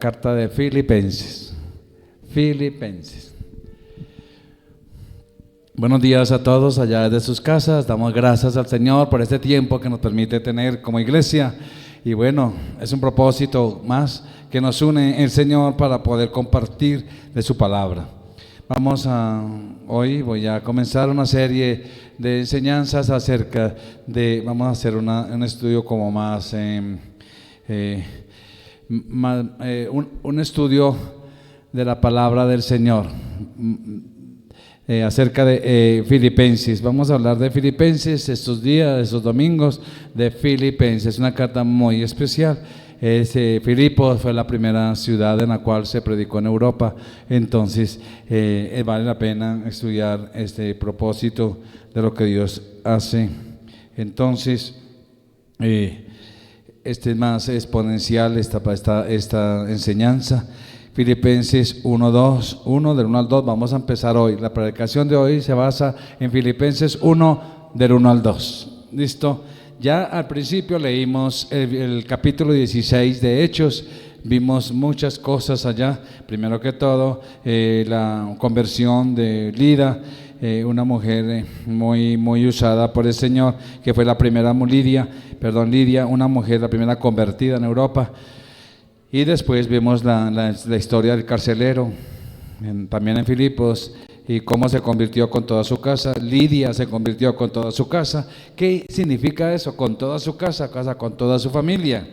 Carta de Filipenses. Filipenses. Buenos días a todos allá desde sus casas. Damos gracias al Señor por este tiempo que nos permite tener como iglesia. Y bueno, es un propósito más que nos une el Señor para poder compartir de su palabra. Hoy voy a comenzar una serie de enseñanzas acerca de, vamos a hacer un estudio como más, un estudio de la palabra del Señor, acerca de Filipenses. Vamos a hablar de Filipenses estos días, estos domingos, de Filipenses, una carta muy especial. Filipos fue la primera ciudad en la cual se predicó en Europa, entonces vale la pena estudiar este propósito de lo que Dios hace. Entonces, es más exponencial esta enseñanza. Filipenses 1 del 1 al 2, vamos a empezar hoy. La predicación de hoy se basa en Filipenses 1 del 1 al 2. ¿Listo? Ya al principio leímos el capítulo 16 de Hechos, vimos muchas cosas allá. Primero que todo, la conversión de Lida, una mujer muy usada por el Señor, que fue la primera Lidia, una mujer, la primera convertida en Europa. Y después vimos la historia del carcelero, también en Filipos, y cómo se convirtió con toda su casa. Lidia se convirtió con toda su casa. ¿Qué significa eso? Con toda su casa con toda su familia.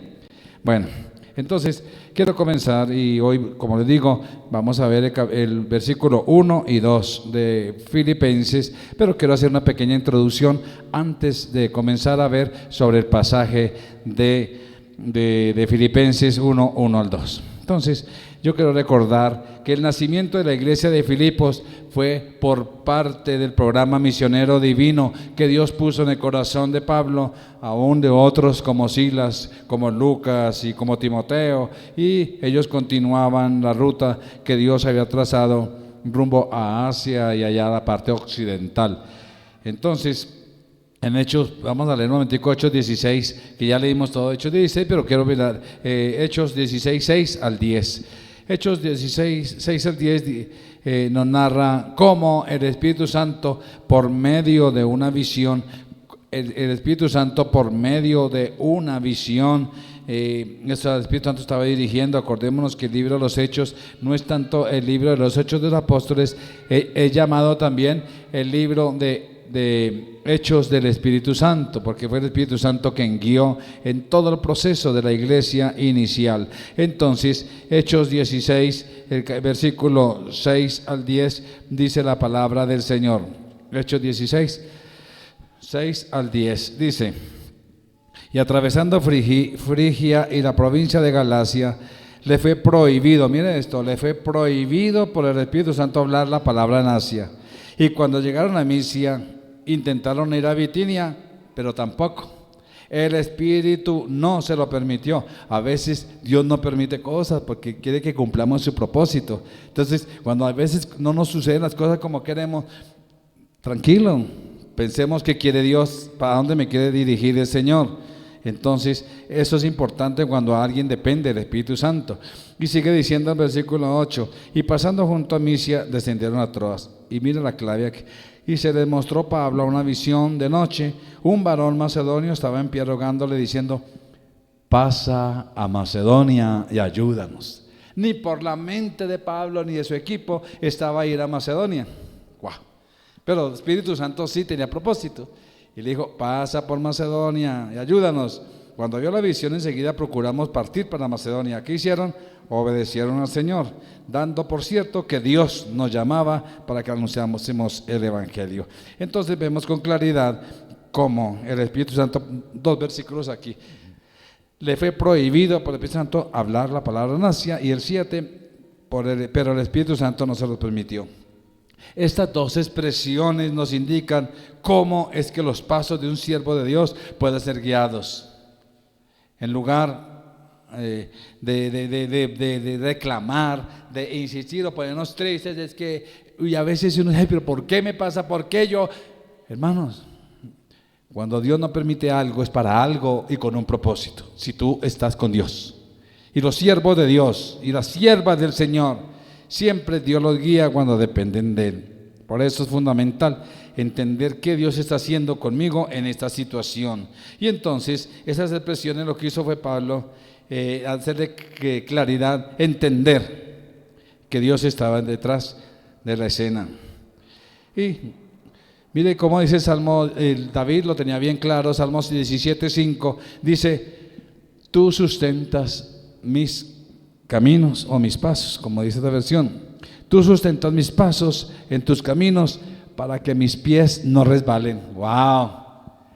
Bueno, entonces quiero comenzar y hoy, como les digo, vamos a ver el versículo 1 y 2 de Filipenses, pero quiero hacer una pequeña introducción antes de comenzar a ver sobre el pasaje de Filipenses 1 al 2. Entonces, yo quiero recordar que el nacimiento de la iglesia de Filipos fue por parte del programa misionero divino que Dios puso en el corazón de Pablo, aún de otros como Silas, como Lucas y como Timoteo, y ellos continuaban la ruta que Dios había trazado rumbo a Asia y allá a la parte occidental. Entonces, en Hechos, vamos a leer un momentico Hechos 16, que ya leímos todo Hechos 16, pero quiero ver Hechos 16, 6 al 10. Hechos 16, 6 al 10 nos narra cómo el Espíritu Santo por medio de una visión, el Espíritu Santo por medio de una visión, el Espíritu Santo estaba dirigiendo. Acordémonos que el libro de los Hechos no es tanto el libro de los Hechos de los Apóstoles, es llamado también el libro de Hechos del Espíritu Santo, porque fue el Espíritu Santo quien guió en todo el proceso de la iglesia inicial. Entonces, Hechos 16, el versículo 6 al 10, dice la palabra del Señor. Hechos 16, 6 al 10, dice: y atravesando Frigia y la provincia de Galacia, le fue prohibido, mire esto, le fue prohibido por el Espíritu Santo hablar la palabra en Asia. Y cuando llegaron a Misia, intentaron ir a Bitinia, pero tampoco. El Espíritu no se lo permitió. A veces Dios no permite cosas porque quiere que cumplamos su propósito. Entonces, cuando a veces no nos suceden las cosas como queremos, tranquilo, pensemos que quiere Dios, para dónde me quiere dirigir el Señor. Entonces, eso es importante cuando alguien depende del Espíritu Santo. Y sigue diciendo el versículo 8: y pasando junto a Misia, descendieron a Troas. Y mira la clave aquí: y se le mostró Pablo una visión de noche. Un varón macedonio estaba en pie rogándole, diciendo: pasa a Macedonia y ayúdanos. Ni por la mente de Pablo ni de su equipo estaba ir a Macedonia. ¡Wow! Pero el Espíritu Santo sí tenía propósito. Y le dijo: pasa por Macedonia y ayúdanos. Cuando vio la visión, enseguida procuramos partir para Macedonia. ¿Qué hicieron? Obedecieron al Señor, dando por cierto que Dios nos llamaba para que anunciásemos el Evangelio. Entonces vemos con claridad cómo el Espíritu Santo, dos versículos aquí, le fue prohibido por el Espíritu Santo hablar la palabra en Asia, y el 7, pero el Espíritu Santo no se lo permitió. Estas dos expresiones nos indican cómo es que los pasos de un siervo de Dios pueden ser guiados. En lugar de reclamar, de insistir o ponernos tristes, es que a veces uno dice: pero ¿por qué me pasa? ¿Por qué yo? Hermanos, cuando Dios no permite algo, es para algo y con un propósito, si tú estás con Dios. Y los siervos de Dios y las siervas del Señor, siempre Dios los guía cuando dependen de Él. Por eso es fundamental entender qué Dios está haciendo conmigo en esta situación. Y entonces esas expresiones lo que hizo fue Pablo hacerle claridad, entender que Dios estaba detrás de la escena. Y mire cómo dice Salmo, David lo tenía bien claro, Salmos 17:5, dice: tú sustentas mis caminos o mis pasos, como dice esta versión. Tú sustentas mis pasos en tus caminos para que mis pies no resbalen. ¡Wow!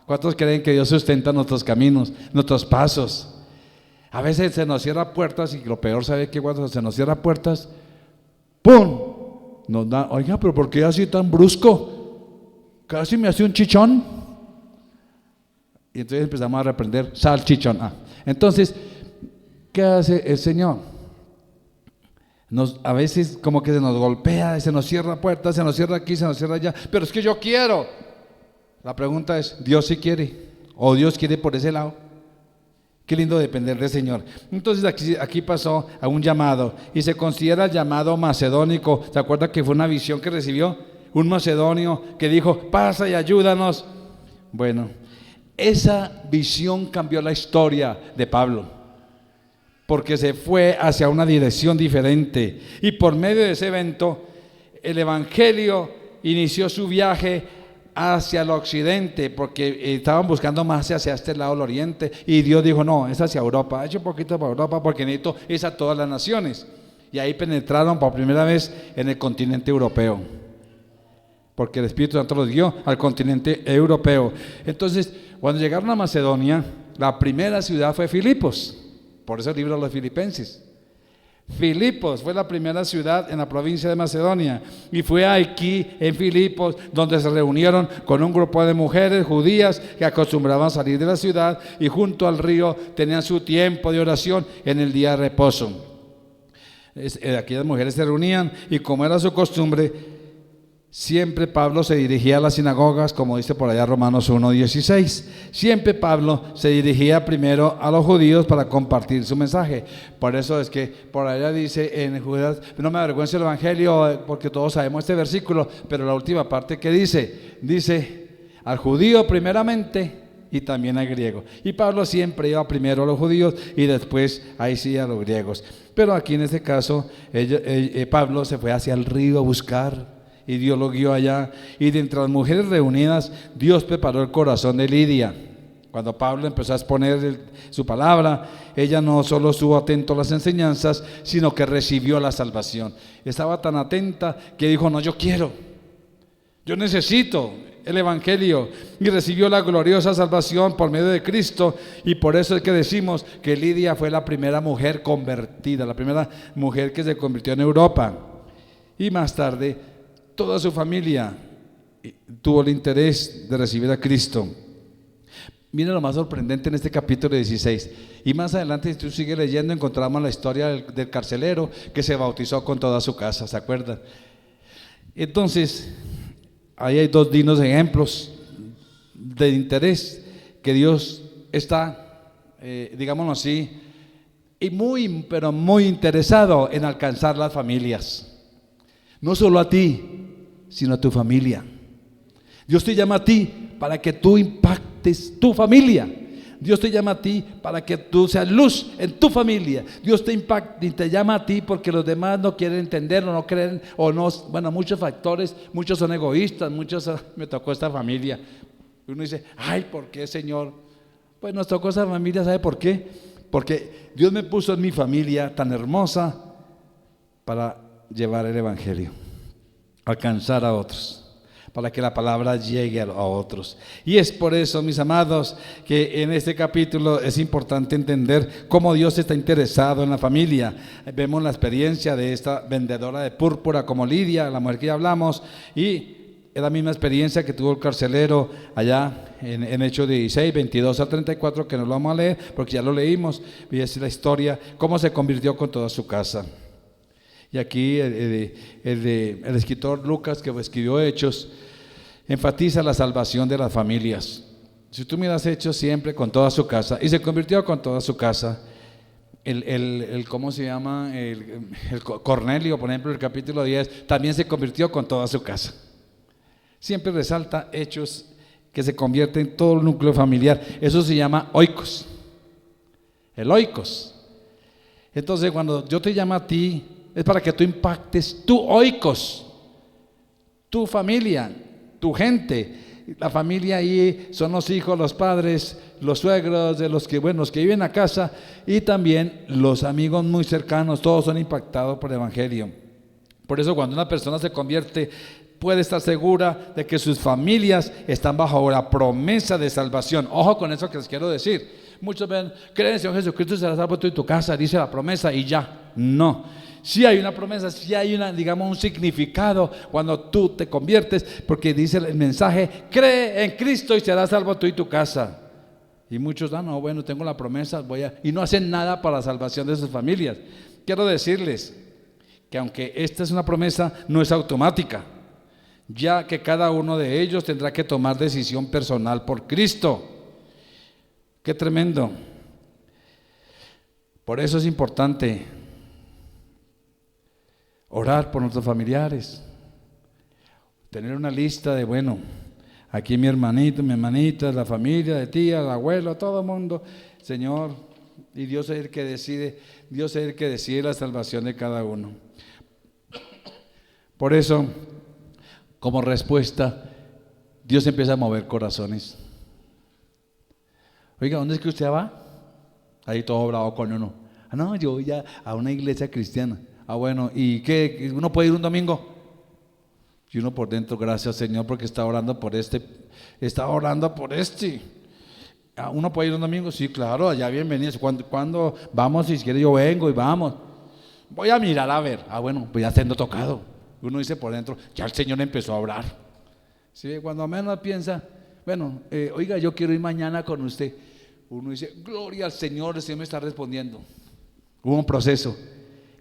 ¿Cuántos creen que Dios sustenta nuestros caminos, nuestros pasos? A veces se nos cierran puertas y lo peor, ¿sabe qué? Cuando se nos cierran puertas, ¡pum! Nos da, oiga, pero ¿por qué así tan brusco? Casi me hace un chichón. Y entonces empezamos a reprender, sal chichón. Entonces, ¿qué hace el Señor? A veces como que se nos golpea, se nos cierra puertas, se nos cierra aquí, se nos cierra allá, pero es que yo quiero. La pregunta es, ¿Dios sí quiere? ¿O Dios quiere por ese lado? Qué lindo depender del Señor. Entonces aquí pasó a un llamado, y se considera el llamado macedónico. ¿Se acuerda que fue una visión que recibió? Un macedonio que dijo, pasa y ayúdanos. Bueno, esa visión cambió la historia de Pablo, porque se fue hacia una dirección diferente, y por medio de ese evento el evangelio inició su viaje hacia el occidente, porque estaban buscando más hacia este lado del oriente, y Dios dijo, no, es hacia Europa, eche un poquito para Europa, porque necesito es a todas las naciones. Y ahí penetraron por primera vez en el continente europeo, porque el Espíritu Santo los guió al continente europeo. Entonces, cuando llegaron a Macedonia, la primera ciudad fue Filipos. Por eso el libro de los Filipenses. Filipos fue la primera ciudad en la provincia de Macedonia, y fue aquí en Filipos donde se reunieron con un grupo de mujeres judías que acostumbraban salir de la ciudad, y junto al río tenían su tiempo de oración en el día de reposo. Aquellas mujeres se reunían, y como era su costumbre, siempre Pablo se dirigía a las sinagogas, como dice por allá Romanos 1:16. Siempre Pablo se dirigía primero a los judíos para compartir su mensaje. Por eso es que por allá dice en Judas, no me avergüenzo del evangelio, porque todos sabemos este versículo, pero la última parte que dice al judío primeramente y también al griego. Y Pablo siempre iba primero a los judíos y después ahí sí a los griegos. Pero aquí en este caso Pablo se fue hacia el río a buscar, y Dios lo guió allá, y de entre las mujeres reunidas Dios preparó el corazón de Lidia. Cuando Pablo empezó a exponer su palabra, ella no solo estuvo atento a las enseñanzas, sino que recibió la salvación. Estaba tan atenta que dijo, no, yo quiero, yo necesito el evangelio, y recibió la gloriosa salvación por medio de Cristo. Y por eso es que decimos que Lidia fue la primera mujer convertida, la primera mujer que se convirtió en Europa. Y más tarde toda su familia tuvo el interés de recibir a Cristo. Miren lo más sorprendente en este capítulo 16. Y más adelante, si tú sigues leyendo, encontramos la historia del carcelero que se bautizó con toda su casa, ¿se acuerdan? Entonces, ahí hay dos dignos ejemplos de interés que Dios está, digámoslo así, y pero muy interesado en alcanzar las familias. No solo a ti, sino a tu familia. Dios te llama a ti para que tú impactes tu familia. Dios te llama a ti para que tú seas luz en tu familia. Dios te impacta y te llama a ti porque los demás no quieren entenderlo, no creen, o no, bueno, muchos factores, muchos son egoístas, muchos, me tocó esta familia. Uno dice, ay, ¿por qué, Señor? Pues nos tocó esa familia, ¿sabe por qué? Porque Dios me puso en mi familia tan hermosa para llevar el evangelio, alcanzar a otros, para que la palabra llegue a otros. Y es por eso, mis amados, que en este capítulo es importante entender cómo Dios está interesado en la familia. Vemos la experiencia de esta vendedora de púrpura como Lidia, la mujer que ya hablamos, y es la misma experiencia que tuvo el carcelero allá en Hechos 16, 22 al 34, que no lo vamos a leer porque ya lo leímos, y es la historia, cómo se convirtió con toda su casa. Y aquí el escritor Lucas, que escribió Hechos, enfatiza la salvación de las familias. Si tú miras Hechos, siempre con toda su casa, y se convirtió con toda su casa. ¿Cómo se llama? Cornelio, por ejemplo, el capítulo 10, también se convirtió con toda su casa. Siempre resalta hechos que se convierten en todo el núcleo familiar. Eso se llama oikos. El oikos. Entonces, cuando yo te llamo a ti, es para que tú impactes tu oikos, tu familia, tu gente. La familia ahí son los hijos, los padres, los suegros, de los que viven a casa, y también los amigos muy cercanos. Todos son impactados por el evangelio. Por eso, cuando una persona se convierte, puede estar segura de que sus familias están bajo la promesa de salvación. Ojo con eso que les quiero decir. Muchos ven, creen en el Señor Jesucristo, será salvo tú y tu casa, dice la promesa y ya. No. Sí hay una promesa, sí hay un significado cuando tú te conviertes, porque dice el mensaje: cree en Cristo y serás salvo tú y tu casa. Y muchos tengo la promesa, y no hacen nada para la salvación de sus familias. Quiero decirles que aunque esta es una promesa, no es automática, ya que cada uno de ellos tendrá que tomar decisión personal por Cristo. Qué tremendo. Por eso es importante orar por nuestros familiares, tener una lista de, aquí mi hermanito, mi hermanita, la familia, de tía, el abuelo, todo el mundo, Señor, y Dios es el que decide, la salvación de cada uno. Por eso, como respuesta, Dios empieza a mover corazones. Oiga, ¿dónde es que usted va? Ahí todo bravo con uno. No, yo voy a una iglesia cristiana. ¿Y qué? ¿Uno puede ir un domingo? Y uno por dentro, gracias Señor, porque está orando por este. ¿Uno puede ir un domingo? Sí, claro, allá bienvenidos. ¿Cuándo vamos? Si quiere yo vengo y vamos. Voy a mirar a ver. Pues ya siendo tocado. Uno dice por dentro, ya el Señor empezó a orar. Sí, cuando menos piensa, oiga, yo quiero ir mañana con usted. Uno dice, gloria al Señor, el Señor me está respondiendo. Hubo un proceso.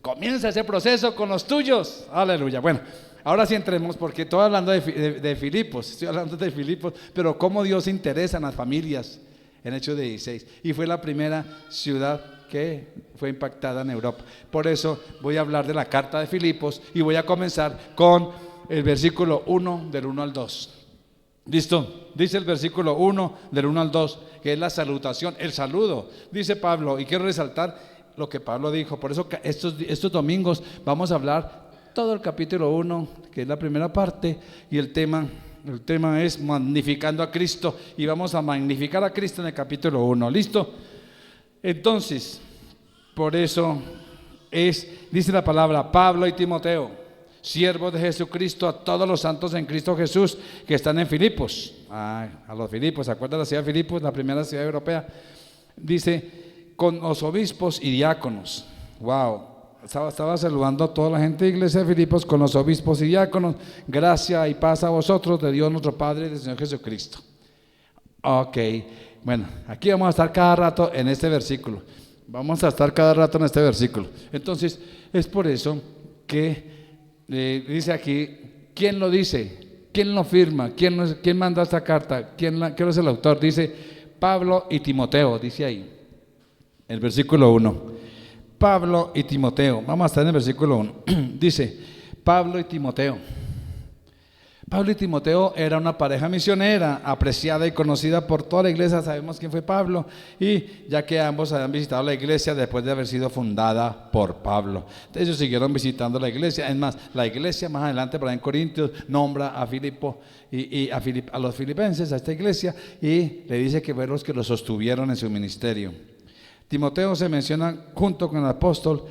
Comienza ese proceso con los tuyos. Aleluya. Ahora sí entremos, porque estoy hablando de Filipos, pero cómo Dios se interesa en las familias, en Hechos 16. Y fue la primera ciudad que fue impactada en Europa. Por eso voy a hablar de la carta de Filipos y voy a comenzar con el versículo 1 del 1 al 2. ¿Listo? Dice el versículo 1 del 1 al 2, que es la salutación, el saludo. Dice Pablo, y quiero resaltar lo que Pablo dijo. Por eso estos domingos vamos a hablar todo el capítulo 1, que es la primera parte, y el tema es magnificando a Cristo, y vamos a magnificar a Cristo en el capítulo 1. ¿Listo? Entonces, por eso dice la palabra: Pablo y Timoteo, siervos de Jesucristo, a todos los santos en Cristo Jesús que están en Filipos. A los Filipos, ¿se acuerdan de la ciudad de Filipos, la primera ciudad europea? Dice, con los obispos y diáconos. Estaba saludando a toda la gente de iglesia de Filipos, con los obispos y diáconos. Gracia y paz a vosotros, de Dios nuestro Padre y del Señor Jesucristo. Ok, aquí vamos a estar cada rato en este versículo. Entonces, es por eso que dice aquí, ¿quién lo dice? ¿Quién lo firma? ¿Quién manda esta carta? ¿Quién es el autor? Dice Pablo y Timoteo, dice ahí, el versículo 1. Pablo y Timoteo, vamos a estar en el versículo 1. Dice, Pablo y Timoteo. Pablo y Timoteo era una pareja misionera, apreciada y conocida por toda la iglesia. Sabemos quién fue Pablo, y ya que ambos habían visitado la iglesia después de haber sido fundada por Pablo. Ellos siguieron visitando la iglesia. Es más, la iglesia más adelante, por ahí en Corintios, nombra a Filipo y a los filipenses, a esta iglesia, y le dice que fueron los que los sostuvieron en su ministerio. Timoteo se menciona junto con el apóstol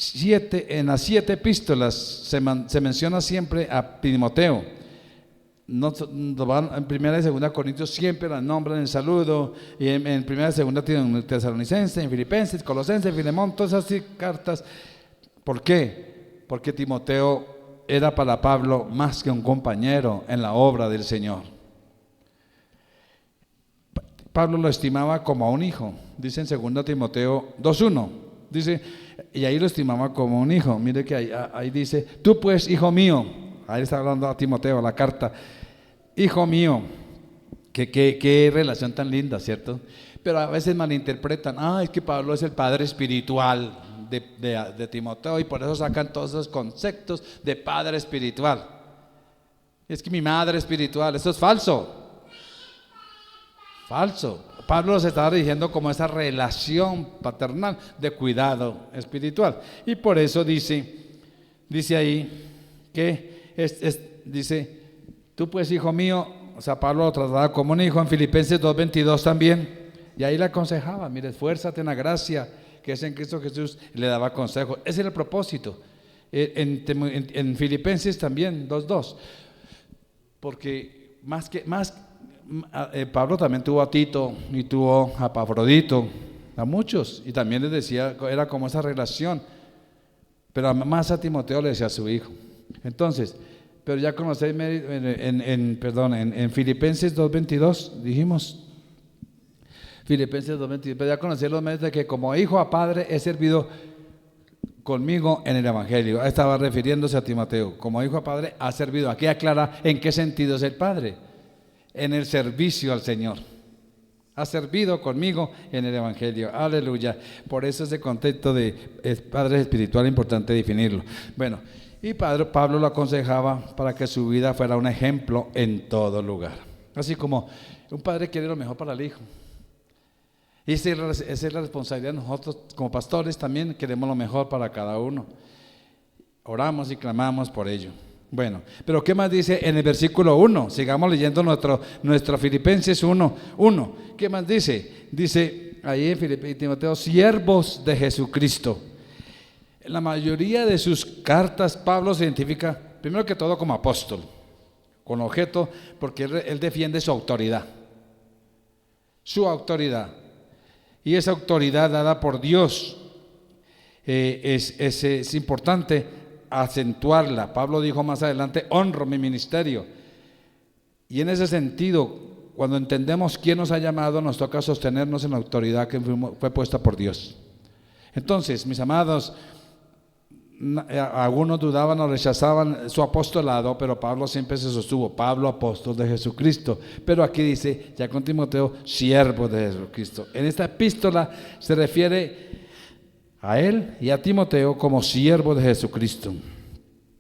en las 7 epístolas. Se menciona siempre a Timoteo. En primera y segunda Corintios siempre la nombran en saludo, y en primera y segunda Tesalonicenses, en Filipenses, Colosenses, Filemón, todas esas cartas. ¿Por qué? Porque Timoteo era para Pablo más que un compañero en la obra del Señor. Pablo lo estimaba como a un hijo. Dice en 2 Timoteo 2:1, dice, y ahí lo estimaba como un hijo. Mire que ahí dice, tú pues, hijo mío, ahí está hablando a Timoteo la carta, hijo mío. Qué relación tan linda, ¿cierto? Pero a veces malinterpretan, es que Pablo es el padre espiritual de Timoteo y por eso sacan todos esos conceptos de padre espiritual. Es que mi madre espiritual, eso es falso. Falso. Pablo se estaba dirigiendo como esa relación paternal de cuidado espiritual. Y por eso dice ahí que dice, tú pues hijo mío, o sea, Pablo lo trataba como un hijo en Filipenses 2:22 también. Y ahí le aconsejaba, mire, esfuérzate en la gracia que es en Cristo Jesús, y le daba consejo. Ese era el propósito. En Filipenses también 2:2. Porque Pablo también tuvo a Tito y tuvo a Epafrodito, a muchos, y también les decía, era como esa relación, pero más a Timoteo le decía a su hijo. Entonces, pero ya conocéis en Filipenses 2:22 dijimos, Filipenses 2:22, pero ya conocéis los medios de que como hijo a padre he servido conmigo en el Evangelio. Estaba refiriéndose a Timoteo, como hijo a padre ha servido. Aquí aclara en qué sentido es el padre, en el servicio al Señor. Ha servido conmigo en el Evangelio, aleluya. Por eso ese contexto de padre espiritual es importante definirlo. Bueno, y Pablo lo aconsejaba para que su vida fuera un ejemplo en todo lugar. Así como un padre quiere lo mejor para el hijo. Y esa es la responsabilidad de nosotros como pastores, también queremos lo mejor para cada uno. Oramos y clamamos por ello. Bueno, pero ¿qué más dice en el versículo 1? Sigamos leyendo nuestro Filipenses 1:1. ¿Qué más dice? Dice ahí en Timoteo, siervos de Jesucristo. En la mayoría de sus cartas Pablo se identifica primero que todo como apóstol, con objeto, porque él defiende su autoridad. Su autoridad. Y esa autoridad dada por Dios es importante acentuarla. Pablo dijo más adelante, honro mi ministerio. Y en ese sentido, cuando entendemos quién nos ha llamado, nos toca sostenernos en la autoridad que fue puesta por Dios. Entonces, mis amados, algunos dudaban o rechazaban su apostolado, pero Pablo siempre se sostuvo, Pablo apóstol de Jesucristo. Pero aquí dice, ya con Timoteo, siervo de Jesucristo. En esta epístola se refiere a él y a Timoteo como siervo de Jesucristo.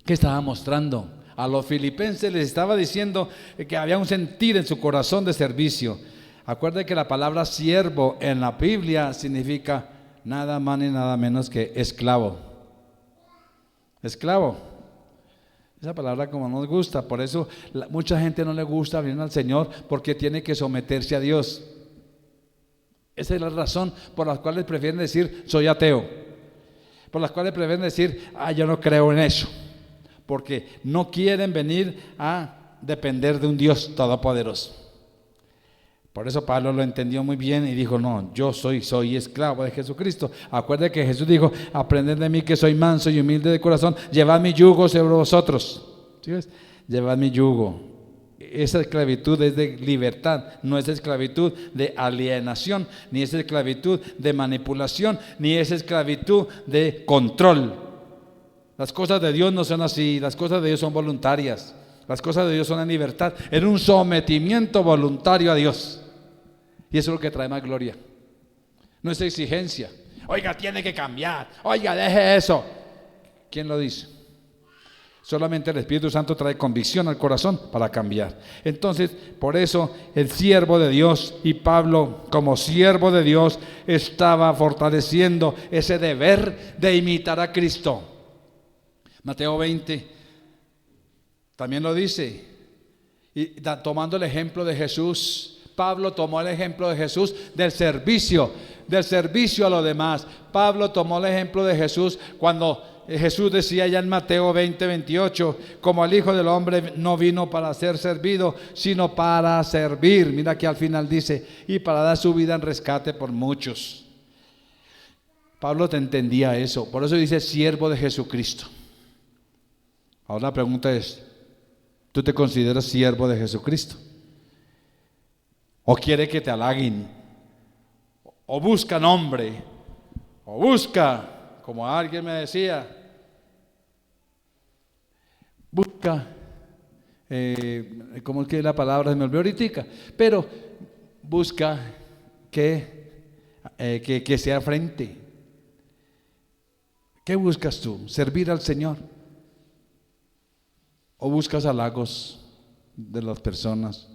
¿Qué estaba mostrando? A los filipenses les estaba diciendo que había un sentir en su corazón de servicio. Acuérdense que la palabra siervo en la Biblia significa nada más ni nada menos que esclavo. Esclavo. Esa palabra como nos gusta, por eso mucha gente no le gusta venir al Señor porque tiene que someterse a Dios. Esa es la razón por la cual prefieren decir soy ateo, por las cuales prefieren decir yo no creo en eso, porque no quieren venir a depender de un Dios todopoderoso. Por eso Pablo lo entendió muy bien y dijo, no, yo soy esclavo de Jesucristo. Acuérdense que Jesús dijo, aprended de mí que soy manso y humilde de corazón, llevad mi yugo sobre vosotros. ¿Sí ves? Llevad mi yugo. Esa esclavitud es de libertad, no es esclavitud de alienación, ni es esclavitud de manipulación, ni es esclavitud de control. Las cosas de Dios no son así, las cosas de Dios son voluntarias, las cosas de Dios son en libertad, en un sometimiento voluntario a Dios. Y eso es lo que trae más gloria. No es exigencia. Oiga, tiene que cambiar. Oiga, deje eso. ¿Quién lo dice? Solamente el Espíritu Santo trae convicción al corazón para cambiar. Entonces, por eso el siervo de Dios y Pablo como siervo de Dios estaba fortaleciendo ese deber de imitar a Cristo. Mateo 20 también lo dice. Y tomando el ejemplo de Jesús, Pablo tomó el ejemplo de Jesús del servicio a los demás. Pablo tomó el ejemplo de Jesús cuando Jesús decía ya en Mateo 20:28, como el Hijo del Hombre no vino para ser servido, sino para servir. Mira que al final dice, y para dar su vida en rescate por muchos. Pablo te entendía eso, por eso dice siervo de Jesucristo. Ahora la pregunta es, ¿tú te consideras siervo de Jesucristo? ¿O quiere que te halaguen? ¿O busca nombre? ¿O busca, como alguien me decía, busca, ¿cómo es que la palabra se me olvidó ahorita? Pero busca que sea frente. ¿Qué buscas tú? ¿Servir al Señor? ¿O buscas halagos de las personas?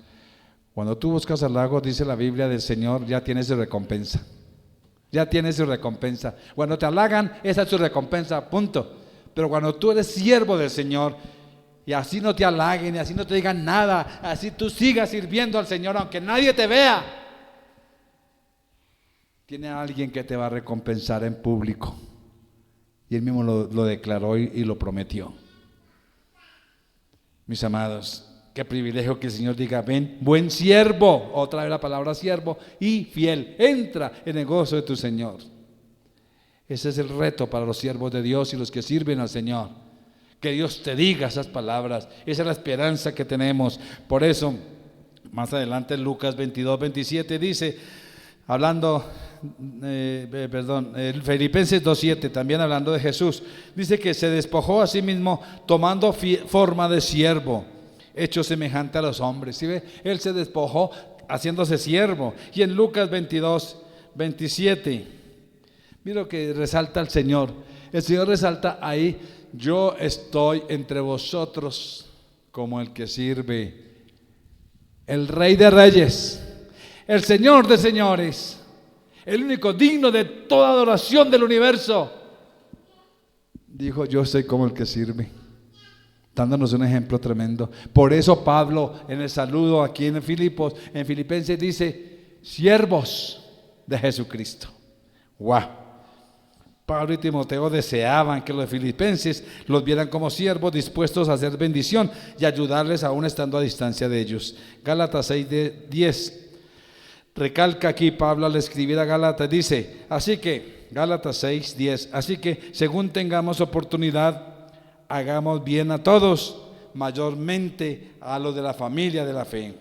Cuando tú buscas halagos, dice la Biblia del Señor, ya tienes su recompensa. Ya tienes su recompensa. Cuando te halagan, esa es su recompensa, punto. Pero cuando tú eres siervo del Señor, y así no te halaguen, y así no te digan nada, así tú sigas sirviendo al Señor, aunque nadie te vea, tiene alguien que te va a recompensar en público. Y Él mismo lo declaró y lo prometió. Mis amados, qué privilegio que el Señor diga: ven, buen siervo, otra vez la palabra siervo, y fiel, entra en el gozo de tu Señor. Ese es el reto para los siervos de Dios y los que sirven al Señor. Que Dios te diga esas palabras. Esa es la esperanza que tenemos. Por eso, más adelante Lucas 22, 27 dice, hablando, Filipenses 2:7, también hablando de Jesús, dice que se despojó a sí mismo tomando forma de siervo, hecho semejante a los hombres. ¿Sí ve? Él se despojó haciéndose siervo. Y en Lucas 22, 27, mira lo que resalta el Señor. El Señor resalta ahí: yo estoy entre vosotros como el que sirve, el Rey de Reyes, el Señor de señores, el único digno de toda adoración del universo. Dijo: yo soy como el que sirve, dándonos un ejemplo tremendo. Por eso Pablo, en el saludo aquí en Filipenses, dice: siervos de Jesucristo. ¡Wow! Pablo y Timoteo deseaban que los filipenses los vieran como siervos dispuestos a hacer bendición y ayudarles aún estando a distancia de ellos. Gálatas 6:10 recalca aquí Pablo al escribir a Gálatas, dice, así que, Gálatas 6:10, así que según tengamos oportunidad, hagamos bien a todos, mayormente a los de la familia de la fe.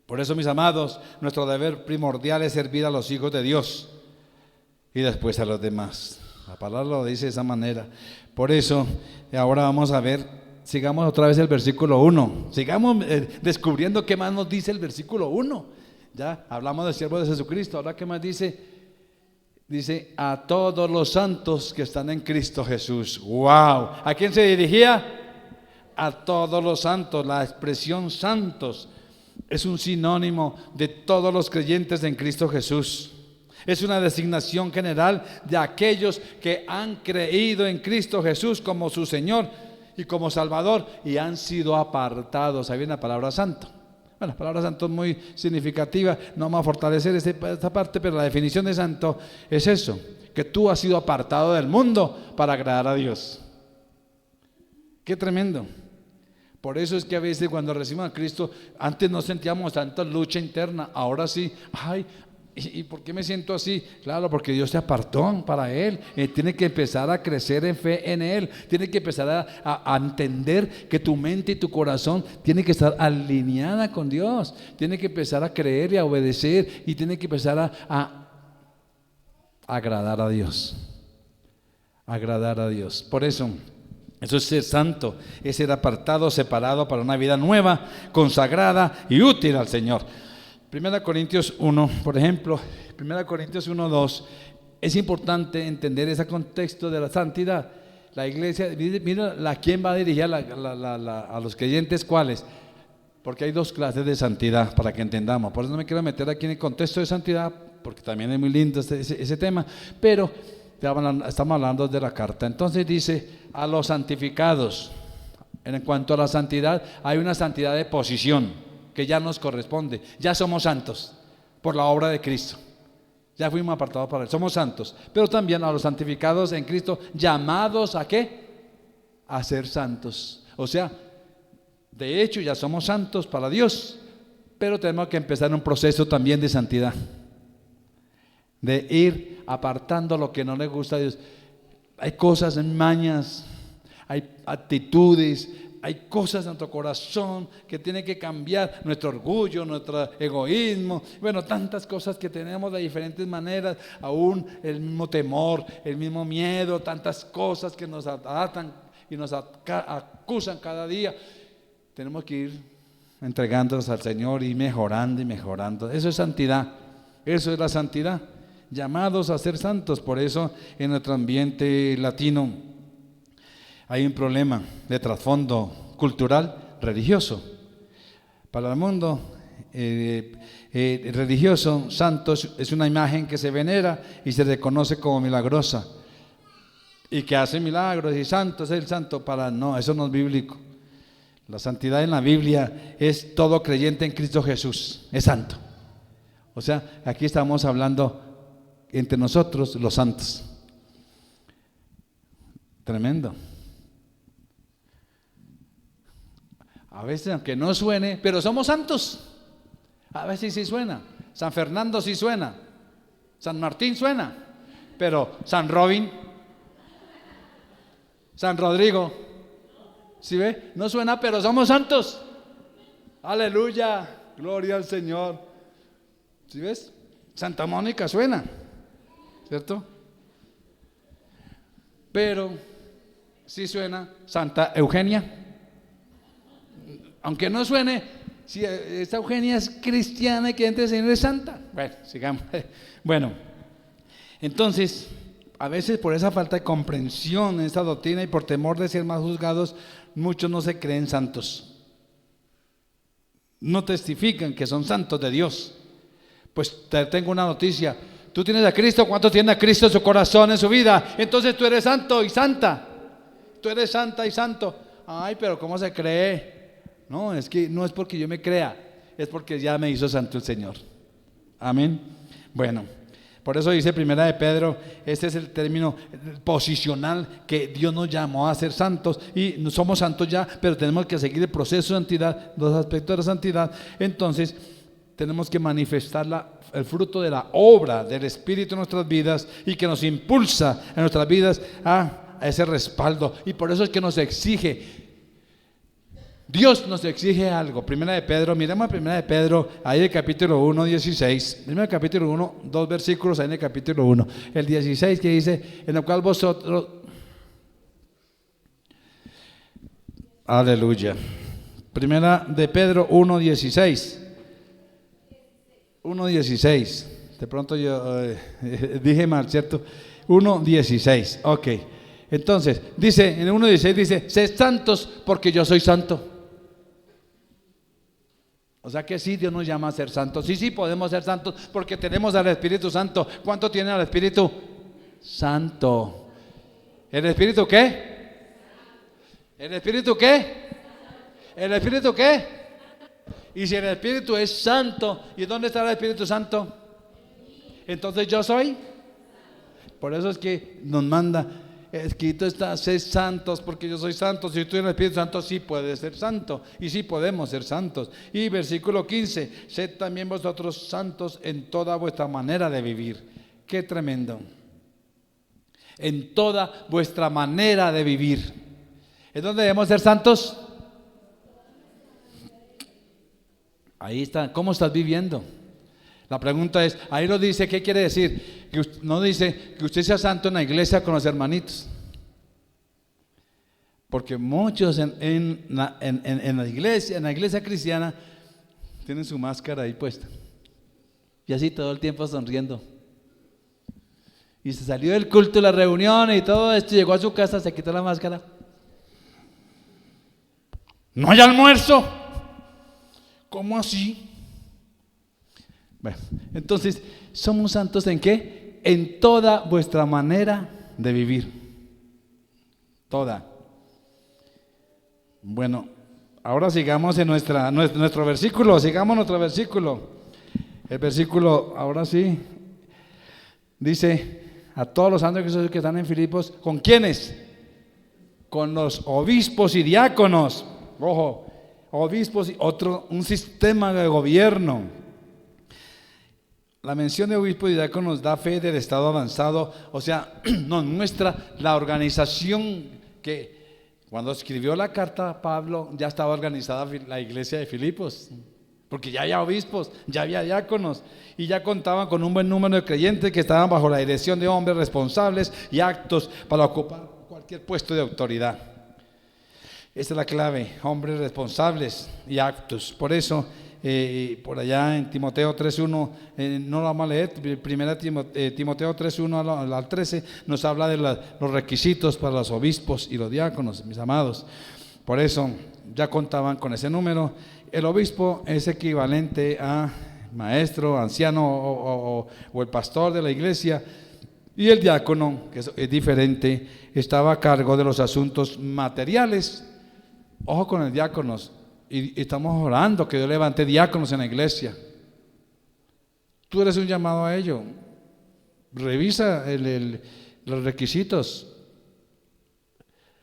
Por eso, mis amados, nuestro deber primordial es servir a los hijos de Dios y después a los demás. La palabra lo dice de esa manera. Por eso, ahora vamos a ver, sigamos otra vez el versículo 1. Sigamos descubriendo qué más nos dice el versículo 1. Ya hablamos del siervo de Jesucristo. Ahora, ¿qué más dice? Dice: a todos los santos que están en Cristo Jesús. ¡Wow! ¿A quién se dirigía? A todos los santos. La expresión santos es un sinónimo de todos los creyentes en Cristo Jesús. Es una designación general de aquellos que han creído en Cristo Jesús como su Señor y como Salvador y han sido apartados. Ahí viene la palabra santo. Bueno, la palabra santo es muy significativa, no vamos a fortalecer esta parte, pero la definición de santo es eso, que tú has sido apartado del mundo para agradar a Dios. Qué tremendo. Por eso es que a veces cuando recibimos a Cristo, antes no sentíamos tanta lucha interna, ahora sí, ay, ¿y por qué me siento así? Claro, porque Dios te apartó para Él. Tiene que empezar a crecer en fe en Él. Tiene que empezar a entender que tu mente y tu corazón tiene que estar alineada con Dios. Tiene que empezar a creer y a obedecer y tiene que empezar a agradar a Dios. Agradar a Dios. Por eso es ser santo, es ser apartado, separado para una vida nueva, consagrada y útil al Señor. 1 Corintios 1, por ejemplo, 1 Corintios 1, 2, es importante entender ese contexto de la santidad. La iglesia, mira, ¿quién va a dirigir a los creyentes? ¿Cuáles? Porque hay dos clases de santidad para que entendamos. Por eso no me quiero meter aquí en el contexto de santidad, porque también es muy lindo ese tema, pero estamos hablando de la carta. Entonces dice, a los santificados. En cuanto a la santidad, hay una santidad de posición que ya nos corresponde. Ya somos santos por la obra de Cristo. Ya fuimos apartados para Él. Somos santos. Pero también a los santificados en Cristo, llamados ¿a qué? A ser santos. O sea, de hecho ya somos santos para Dios, pero tenemos que empezar un proceso también de santidad. De ir apartando lo que no le gusta a Dios. Hay cosas, mañas, hay actitudes, hay cosas en nuestro corazón que tienen que cambiar, nuestro orgullo, nuestro egoísmo, bueno, tantas cosas que tenemos de diferentes maneras, aún el mismo temor, el mismo miedo, tantas cosas que nos atan y nos acusan cada día. Tenemos que ir entregándonos al Señor y mejorando y mejorando. Eso es santidad. Eso es la santidad, llamados a ser santos. Por eso en nuestro ambiente latino hay un problema de trasfondo cultural, religioso. Para el mundo religioso, santo es una imagen que se venera y se reconoce como milagrosa y que hace milagros, y santo es el santo. No, eso no es bíblico. La santidad en la Biblia es todo creyente en Cristo Jesús, es santo. O sea, aquí estamos hablando entre nosotros los santos. Tremendo. A veces, aunque no suene, pero somos santos. A veces sí suena. San Fernando sí suena. San Martín suena. Pero San Robin, San Rodrigo, ¿sí ve? No suena, pero somos santos. Aleluya, gloria al Señor. ¿Sí ves? Santa Mónica suena, ¿cierto? Pero sí suena Santa Eugenia. Aunque no suene, si esta Eugenia es cristiana y que entre el Señor es santa. Bueno, sigamos. Bueno, entonces, a veces por esa falta de comprensión en esta doctrina y por temor de ser más juzgados, muchos no se creen santos. No testifican que son santos de Dios. Pues te tengo una noticia. Tú tienes a Cristo, ¿cuánto tiene a Cristo en su corazón, en su vida? Entonces tú eres santo y santa. Tú eres santa y santo. Ay, pero ¿cómo se cree? No, es que no es porque yo me crea, es porque ya me hizo santo el Señor. Amén. Bueno, por eso dice Primera de Pedro, este es el término posicional, que Dios nos llamó a ser santos y no somos santos ya, pero tenemos que seguir el proceso de santidad, los aspectos de la santidad. Entonces tenemos que manifestar el fruto de la obra del Espíritu en nuestras vidas y que nos impulsa en nuestras vidas a ese respaldo. Y por eso es que nos exige, Dios nos exige algo. Primera de Pedro, miremos a Primera de Pedro, ahí en el capítulo 1, 16. Primero el capítulo 1, 2 versículos ahí en el capítulo 1. El 16 que dice, en el cual vosotros... Aleluya. Primera de Pedro 1, 16. 1, 16. De pronto yo dije mal, ¿cierto? 1, 16. Ok. Entonces, dice, en el 1, 16 dice, sed santos porque yo soy santo. O sea que sí, Dios nos llama a ser santos. Sí, podemos ser santos porque tenemos al Espíritu Santo. ¿Cuánto tiene al Espíritu Santo? ¿El Espíritu qué? ¿El Espíritu qué? ¿El Espíritu qué? Y si el Espíritu es santo, ¿y dónde está el Espíritu Santo? Entonces yo soy. Por eso es que nos manda, escrito está, sed santos porque yo soy santo. Si tú tienes el Espíritu Santo, sí puedes ser santo y sí podemos ser santos. Y versículo 15, sed también vosotros santos en toda vuestra manera de vivir. Qué tremendo. En toda vuestra manera de vivir. ¿Es donde debemos ser santos? Ahí está. ¿Cómo estás viviendo? La pregunta es, ahí lo dice, ¿qué quiere decir? Que no dice que usted sea santo en la iglesia con los hermanitos. Porque muchos en la iglesia cristiana, tienen su máscara ahí puesta. Y así todo el tiempo sonriendo. Y se salió del culto, la reunión y todo esto, llegó a su casa, se quitó la máscara. ¿No hay almuerzo? ¿Cómo así? Bueno, entonces, ¿somos santos en qué? En toda vuestra manera de vivir. Toda. Bueno, ahora sigamos en nuestro versículo, sigamos nuestro versículo. El versículo, ahora sí, dice a todos los santos que están en Filipos, ¿con quiénes? Con los obispos y diáconos. Ojo, obispos y un sistema de gobierno. La mención de obispo y diácono nos da fe del estado avanzado, o sea, nos muestra la organización que cuando escribió la carta Pablo ya estaba organizada la iglesia de Filipos, porque ya había obispos, ya había diáconos y ya contaban con un buen número de creyentes que estaban bajo la dirección de hombres responsables y aptos para ocupar cualquier puesto de autoridad. Esa es la clave, hombres responsables y aptos. Por eso por allá en Timoteo 3:1, no lo vamos a leer, primera Timoteo 3:1 al 13, nos habla de los requisitos para los obispos y los diáconos, mis amados. Por eso ya contaban con ese número. El obispo es equivalente a maestro, anciano o el pastor de la iglesia, y el diácono, que es diferente, estaba a cargo de los asuntos materiales. Ojo con el diáconos, y estamos orando que Dios levante diáconos en la iglesia. Tú eres un llamado a ello. Revisa los requisitos,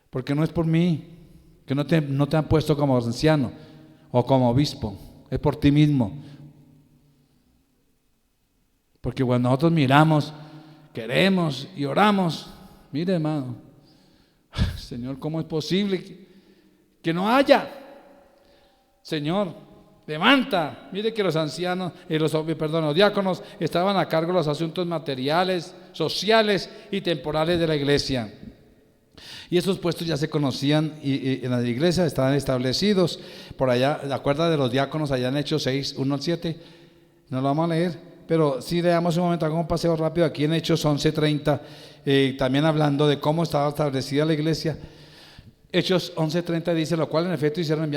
porque no es por mí, que no te han puesto como anciano o como obispo, es por ti mismo. Porque cuando nosotros miramos, queremos y oramos, mire hermano, Señor, ¿cómo es posible que no haya? Señor, levanta. Mire que los ancianos, los diáconos estaban a cargo de los asuntos materiales, sociales y temporales de la iglesia. Y esos puestos ya se conocían y en la iglesia estaban establecidos. Por allá, ¿de acuerdo de los diáconos allá en Hechos 6:1 al 7? No lo vamos a leer, pero sí leamos un momento, hagamos un paseo rápido aquí en Hechos 11:30, también hablando de cómo estaba establecida la iglesia. Hechos 11:30 dice: lo cual en efecto hicieron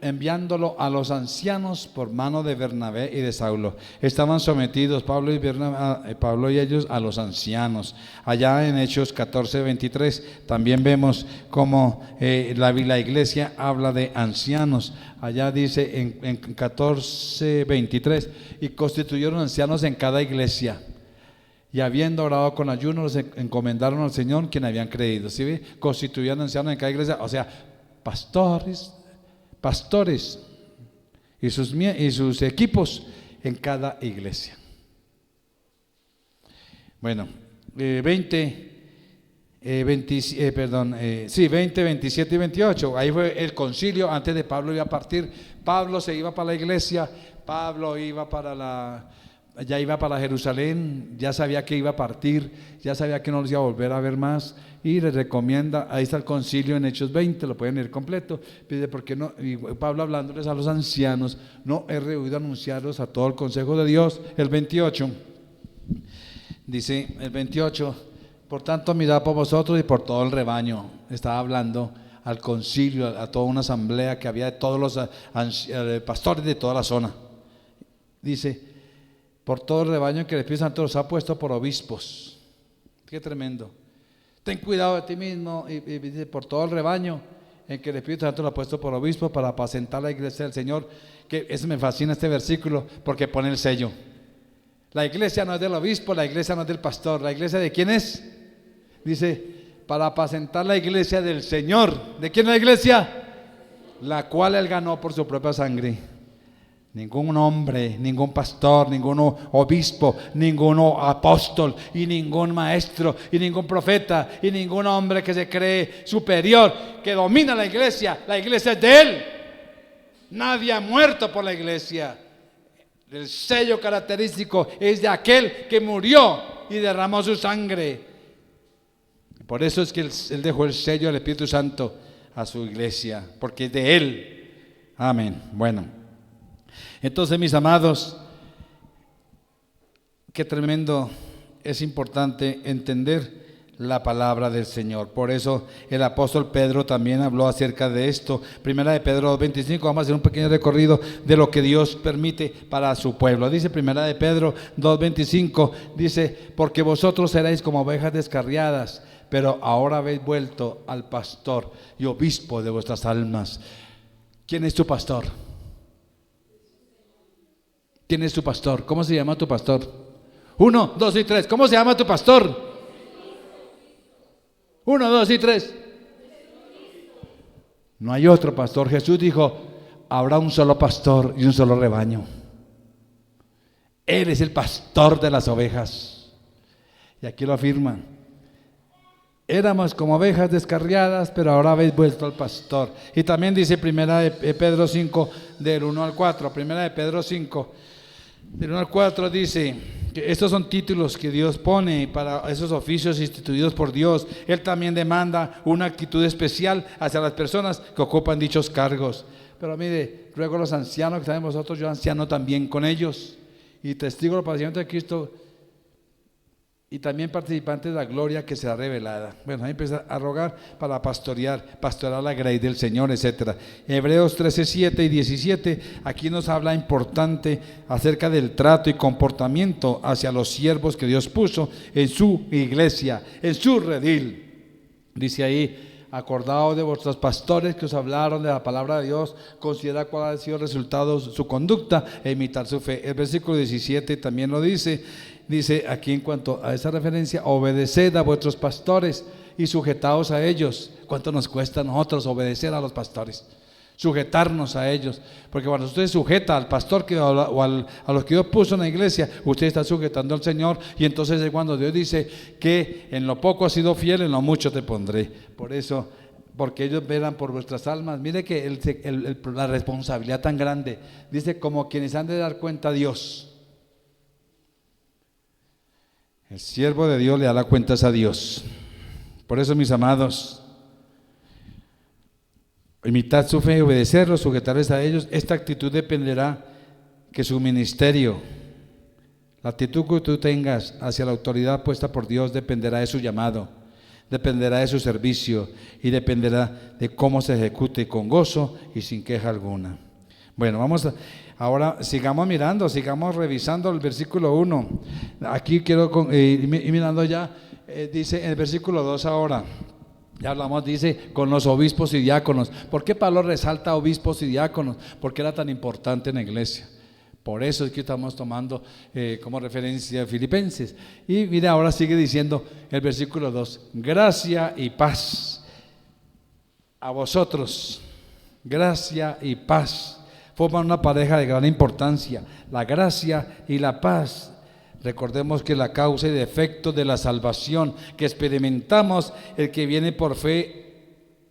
enviándolo a los ancianos por mano de Bernabé y de Saulo. Estaban sometidos Pablo y ellos a los ancianos. Allá en Hechos 14:23 también vemos cómo la iglesia habla de ancianos. Allá dice en 14:23: y constituyeron ancianos en cada iglesia. Y habiendo orado con ayuno, los encomendaron al Señor, quien habían creído. ¿Sí ve? Constituían ancianos en cada iglesia, o sea, pastores y sus equipos en cada iglesia. Bueno, 20, 27 y 28, ahí fue el concilio antes de Pablo iba a partir. Pablo se iba para la iglesia, Pablo ya iba para Jerusalén, ya sabía que iba a partir, ya sabía que no los iba a volver a ver más, y les recomienda, ahí está el concilio en Hechos 20, lo pueden leer completo, pide ¿por qué no? Y Pablo hablándoles a los ancianos: no he rehuido anunciarlos a todo el consejo de Dios. El 28, dice el 28: por tanto mirad por vosotros y por todo el rebaño. Estaba hablando al concilio, a toda una asamblea que había de todos los pastores de toda la zona. Dice: por todo el rebaño que el Espíritu Santo los ha puesto por obispos. Qué tremendo. Ten cuidado de ti mismo, y dice: por todo el rebaño en que el Espíritu Santo lo ha puesto por obispos para apacentar la iglesia del Señor. Que eso me fascina este versículo, porque pone el sello. La iglesia no es del obispo, la iglesia no es del pastor. ¿La iglesia de quién es? Dice: para apacentar la iglesia del Señor. ¿De quién es la iglesia? La cual Él ganó por su propia sangre. Ningún hombre, ningún pastor, ningún obispo, ningún apóstol y ningún maestro y ningún profeta y ningún hombre que se cree superior, que domina la iglesia es de Él. Nadie ha muerto por la iglesia. El sello característico es de aquel que murió y derramó su sangre. Por eso es que Él dejó el sello del Espíritu Santo a su iglesia, porque es de Él. Amén. Bueno, entonces, mis amados, qué tremendo es importante entender la palabra del Señor. Por eso el apóstol Pedro también habló acerca de esto. Primera de Pedro 2:25, vamos a hacer un pequeño recorrido de lo que Dios permite para su pueblo. Dice Primera de Pedro 2:25, dice: porque vosotros seréis como ovejas descarriadas, pero ahora habéis vuelto al pastor y obispo de vuestras almas. ¿Quién es tu pastor? ¿Quién es tu pastor? ¿Cómo se llama tu pastor? 1, 2 y 3. ¿Cómo se llama tu pastor? 1, 2 y 3. No hay otro pastor. Jesús dijo: habrá un solo pastor y un solo rebaño. Él es el pastor de las ovejas. Y aquí lo afirma: éramos como ovejas descarriadas, pero ahora habéis vuelto al pastor. Y también dice Primera de Pedro 5, del 1 al 4. Primera de Pedro 5, del 1 al 4 dice: que estos son títulos que Dios pone para esos oficios instituidos por Dios. Él también demanda una actitud especial hacia las personas que ocupan dichos cargos. Pero mire, ruego a los ancianos que están en vosotros, yo anciano también con ellos, y testigo de los padecimientos de Cristo, y también participantes de la gloria que será revelada. Bueno, ahí empieza a rogar para pastorear la grey del Señor, etc. Hebreos 13, 7 y 17, aquí nos habla importante acerca del trato y comportamiento hacia los siervos que Dios puso en su iglesia, en su redil. Dice ahí: acordaos de vuestros pastores que os hablaron de la palabra de Dios, considera cuál ha sido el resultado de su conducta e imitar su fe. El versículo 17 también lo dice aquí en cuanto a esa referencia: obedeced a vuestros pastores y sujetaos a ellos. ¿Cuánto nos cuesta a nosotros obedecer a los pastores? Sujetarnos a ellos, porque cuando usted sujeta al pastor a los que Dios puso en la iglesia, usted está sujetando al Señor, y entonces es cuando Dios dice que en lo poco has sido fiel, en lo mucho te pondré. Por eso, porque ellos velan por vuestras almas. Mire que la responsabilidad tan grande, dice, como quienes han de dar cuenta a Dios. El siervo de Dios le da cuentas a Dios. Por eso, mis amados, imitad su fe, obedecerlos, sujetarles a ellos. Esta actitud dependerá que su ministerio, la actitud que tú tengas hacia la autoridad puesta por Dios, dependerá de su llamado, dependerá de su servicio, y dependerá de cómo se ejecute con gozo y sin queja alguna. Bueno, ahora sigamos mirando, sigamos revisando el versículo 1. Aquí quiero ir mirando ya, dice en el versículo 2 ahora. Ya hablamos, dice, con los obispos y diáconos. ¿Por qué Pablo resalta obispos y diáconos? Porque era tan importante en la iglesia. Por eso es que estamos tomando como referencia Filipenses. Y mira, ahora sigue diciendo el versículo 2: gracia y paz a vosotros. Gracia y paz forman una pareja de gran importancia. La gracia y la paz. Recordemos que la causa y efecto de la salvación que experimentamos, el que viene por fe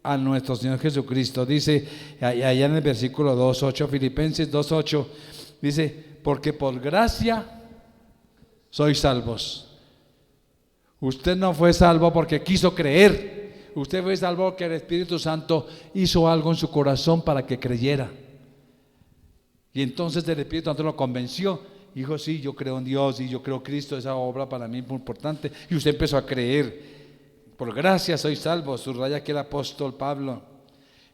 a nuestro Señor Jesucristo. Dice allá en el versículo 2:8, Filipenses 2:8, dice: porque por gracia sois salvos. Usted no fue salvo porque quiso creer, usted fue salvo porque el Espíritu Santo hizo algo en su corazón para que creyera. Y entonces el Espíritu Santo lo convenció. Dijo: sí, yo creo en Dios y yo creo en Cristo, esa obra para mí es muy importante. Y usted empezó a creer. Por gracia sois salvos, subraya aquí el apóstol Pablo.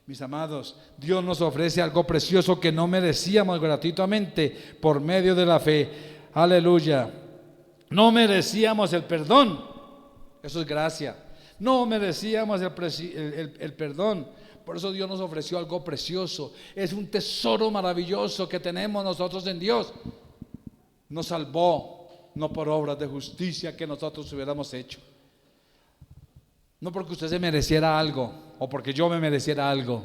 Mis amados, Dios nos ofrece algo precioso que no merecíamos gratuitamente por medio de la fe. Aleluya. No merecíamos el perdón. Eso es gracia. No merecíamos el perdón. Por eso Dios nos ofreció algo precioso. Es un tesoro maravilloso que tenemos nosotros en Dios. Nos salvó, no por obras de justicia que nosotros hubiéramos hecho. No porque usted se mereciera algo o porque yo me mereciera algo.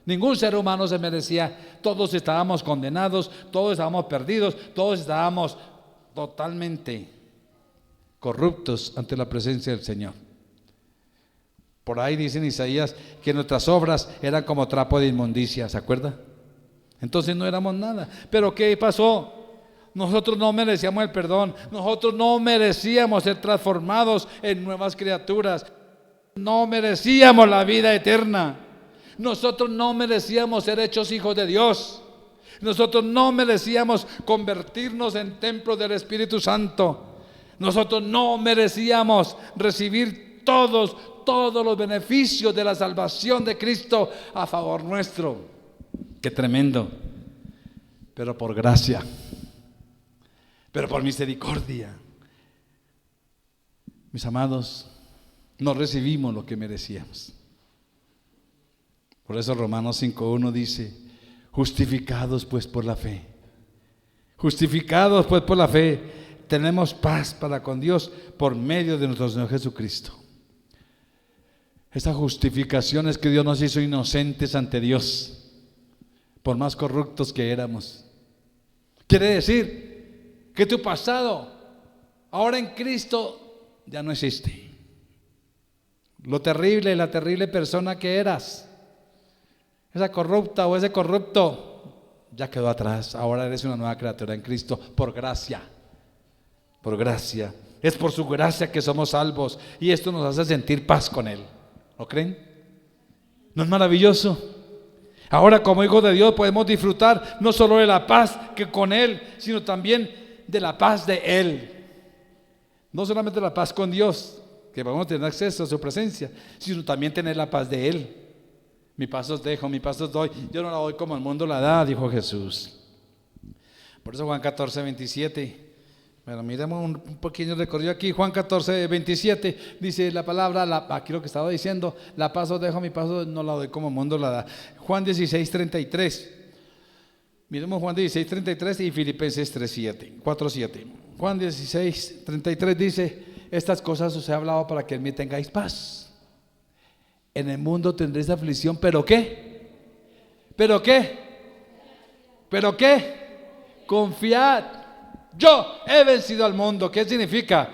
Ningún ser humano se merecía. Todos estábamos condenados, todos estábamos perdidos, todos estábamos totalmente corruptos ante la presencia del Señor. Por ahí dice en Isaías que nuestras obras eran como trapo de inmundicia, ¿se acuerda? Entonces no éramos nada. ¿Pero qué pasó? Nosotros no merecíamos el perdón, nosotros no merecíamos ser transformados en nuevas criaturas, no merecíamos la vida eterna, nosotros no merecíamos ser hechos hijos de Dios, nosotros no merecíamos convertirnos en templo del Espíritu Santo, nosotros no merecíamos recibir todos los beneficios de la salvación de Cristo a favor nuestro. Qué tremendo. Pero por gracia, pero por misericordia, mis amados, no recibimos lo que merecíamos. Por eso Romanos 5:1 dice: justificados pues por la fe, justificados pues por la fe, tenemos paz para con Dios por medio de nuestro Señor Jesucristo. Esa justificación es que Dios nos hizo inocentes ante Dios, por más corruptos que éramos. Quiere decir que tu pasado, ahora en Cristo, ya no existe. Lo terrible, la terrible persona que eras, esa corrupta o ese corrupto, ya quedó atrás. Ahora eres una nueva criatura en Cristo por gracia. por gracia. Es por su gracia que somos salvos y esto nos hace sentir paz con Él. ¿No creen? ¿No es maravilloso? Ahora, como hijos de Dios, podemos disfrutar no solo de la paz que con Él, sino también de la paz de Él. No solamente la paz con Dios, que podemos tener acceso a su presencia, sino también tener la paz de Él. Mi paz os dejo, mi paz os doy. Yo no la doy como el mundo la da, dijo Jesús. Por eso Juan 14, 27. Bueno, miremos un pequeño recorrido aquí. Juan 14, 27 dice la palabra, aquí lo que estaba diciendo, la paz os dejo, mi paz no la doy como el mundo la da. Juan 16, 33. Miremos Juan 16, 33 y Filipenses 4, 7. Juan 16, 33 dice, estas cosas os he hablado para que en mí tengáis paz. En el mundo tendréis aflicción, ¿pero qué? ¿Pero qué? ¿Pero qué? Confiad, yo he vencido al mundo. ¿Qué significa?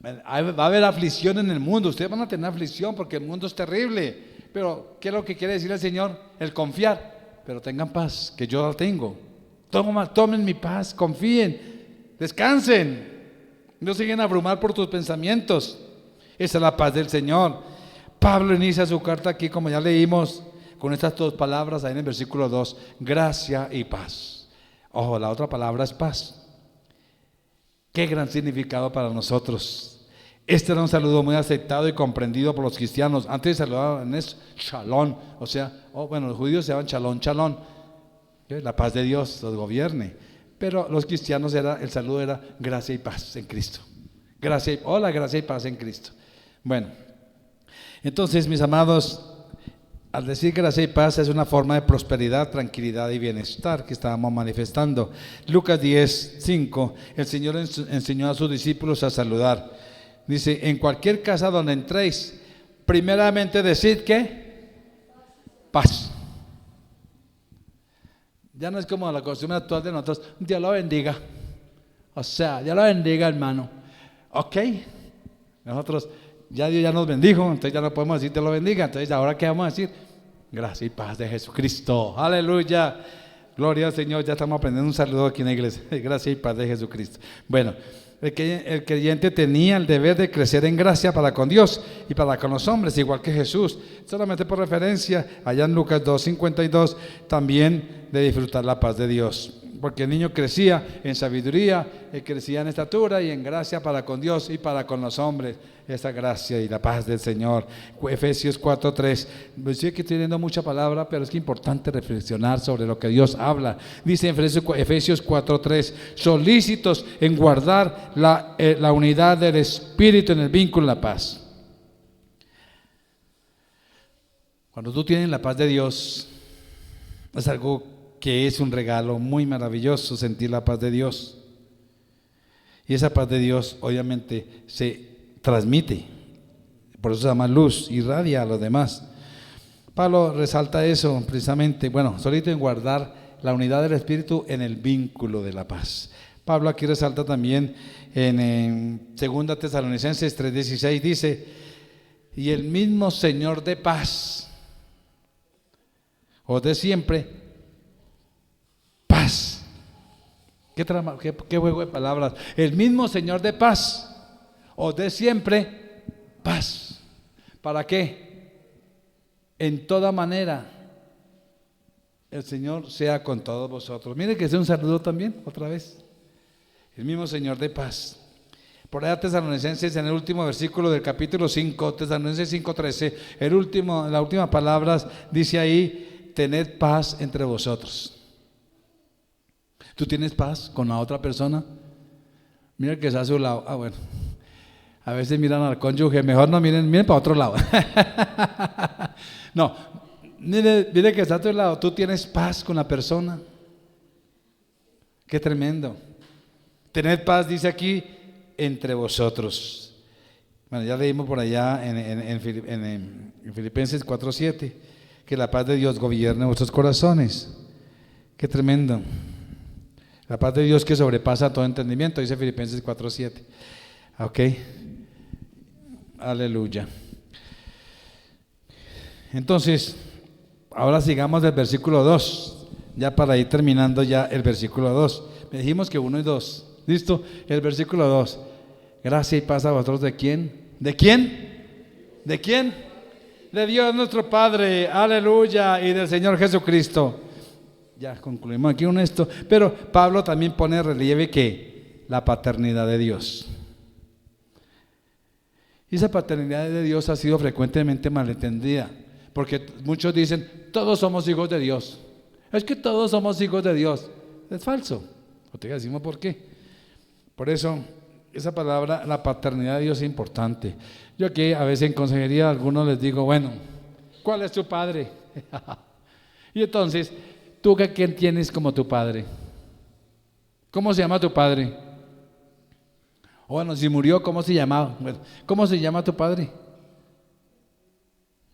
Va a haber aflicción en el mundo, ustedes van a tener aflicción porque el mundo es terrible, pero ¿qué es lo que quiere decir el Señor? El confiar, pero tengan paz, que yo la tengo. Tomen mi paz, confíen, descansen, no se dejen abrumar por tus pensamientos. Esa es la paz del Señor. Pablo inicia su carta aquí, como ya leímos, con estas dos palabras ahí en el versículo 2, gracia y paz. Ojo, la otra palabra es paz. Qué gran significado para nosotros. Este era un saludo muy aceptado y comprendido por los cristianos. Antes saludaban en shalom, o sea, los judíos se llaman shalom, shalom. La paz de Dios los gobierne. Pero los cristianos el saludo era gracia y paz en Cristo. Gracia y paz en Cristo. Bueno, entonces mis amados, al decir gracia y paz es una forma de prosperidad, tranquilidad y bienestar que estábamos manifestando. Lucas 10, 5, el Señor enseñó a sus discípulos a saludar. Dice, en cualquier casa donde entréis, primeramente decid ¿qué? Paz. Ya no es como la costumbre actual de nosotros, Dios lo bendiga. O sea, Dios lo bendiga, hermano. Ok, nosotros, ya Dios ya nos bendijo, entonces ya no podemos decir Dios lo bendiga. Entonces, ¿ahora qué vamos a decir? Gracia y paz de Jesucristo. Aleluya. Gloria al Señor. Ya estamos aprendiendo un saludo aquí en la iglesia. Gracia y paz de Jesucristo. Bueno, el creyente tenía el deber de crecer en gracia para con Dios y para con los hombres, igual que Jesús. Solamente por referencia, allá en Lucas 2:52, también de disfrutar la paz de Dios. Porque el niño crecía en sabiduría, crecía en estatura y en gracia para con Dios y para con los hombres. Esa gracia y la paz del Señor. Efesios 4:3. Estoy que estoy leyendo mucha palabra, pero es que es importante reflexionar sobre lo que Dios habla. Dice en Efesios 4:3, solícitos en guardar la unidad del Espíritu en el vínculo de la paz. Cuando tú tienes la paz de Dios, es algo que es un regalo muy maravilloso, sentir la paz de Dios. Y esa paz de Dios obviamente se transmite, por eso se llama luz, irradia a los demás. Pablo resalta eso precisamente, solito en guardar la unidad del Espíritu en el vínculo de la paz. Pablo aquí resalta también en 2 Tesalonicenses 3:16, dice, y el mismo Señor de paz os dé siempre paz. ¿Qué juego de palabras? El mismo Señor de paz os dé siempre paz. ¿Para qué? En toda manera el Señor sea con todos vosotros. Mire que es un saludo también, otra vez. El mismo Señor de paz. Por allá Tesalonicenses, en el último versículo del capítulo 5, Tesalonicenses 5:13, la última palabra dice ahí, tened paz entre vosotros. ¿Tú tienes paz con la otra persona? Mira que está a su lado. Bueno. A veces miran al cónyuge, mejor no miren para otro lado. No, mire que está a tu lado. ¿Tú tienes paz con la persona? Qué tremendo. Tened paz, dice aquí, entre vosotros. Bueno, ya leímos por allá en Filipenses 4:7, que la paz de Dios gobierne vuestros corazones. Qué tremendo. La paz de Dios que sobrepasa todo entendimiento, dice Filipenses 4:7. Ok. Aleluya. Entonces, ahora sigamos del versículo 2, ya para ir terminando ya el versículo 2. Me dijimos que 1 y 2. ¿Listo? El versículo 2. Gracia y paz a vosotros, ¿de quién? ¿De quién? ¿De quién? De Dios nuestro Padre, aleluya, y del Señor Jesucristo. Ya concluimos aquí con esto, pero Pablo también pone en relieve que la paternidad de Dios. Y esa paternidad de Dios ha sido frecuentemente malentendida, porque muchos dicen, todos somos hijos de Dios. Es que todos somos hijos de Dios. Es falso. O te decimos por qué. Por eso, esa palabra, la paternidad de Dios es importante. Yo aquí a veces en consejería a algunos les digo, bueno, ¿cuál es tu padre? Y entonces, ¿tú quién tienes como tu padre? ¿Cómo se llama tu padre? O bueno, si murió, ¿cómo se llamaba? Bueno, ¿cómo se llama tu padre?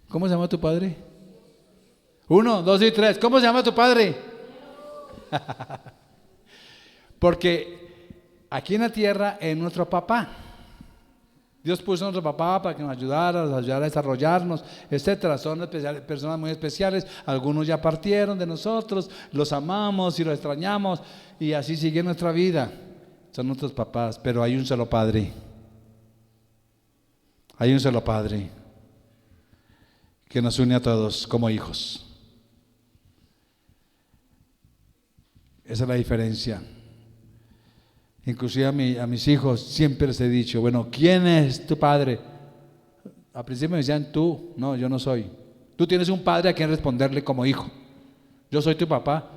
¿Cómo se llama tu padre? 1, 2 y 3. ¿Cómo se llama tu padre? Porque aquí en la tierra es nuestro papá. Dios puso a nuestro papá para que nos ayudara a desarrollarnos, etcétera. Son personas muy especiales. Algunos ya partieron de nosotros, los amamos y los extrañamos, y así sigue nuestra vida. Son nuestros papás, pero hay un solo Padre. Hay un solo Padre que nos une a todos como hijos. Esa es la diferencia. Inclusive a mis hijos siempre les he dicho, bueno, ¿quién es tu padre? Al principio me decían tú, no, yo no soy. Tú tienes un padre a quien responderle como hijo. Yo soy tu papá,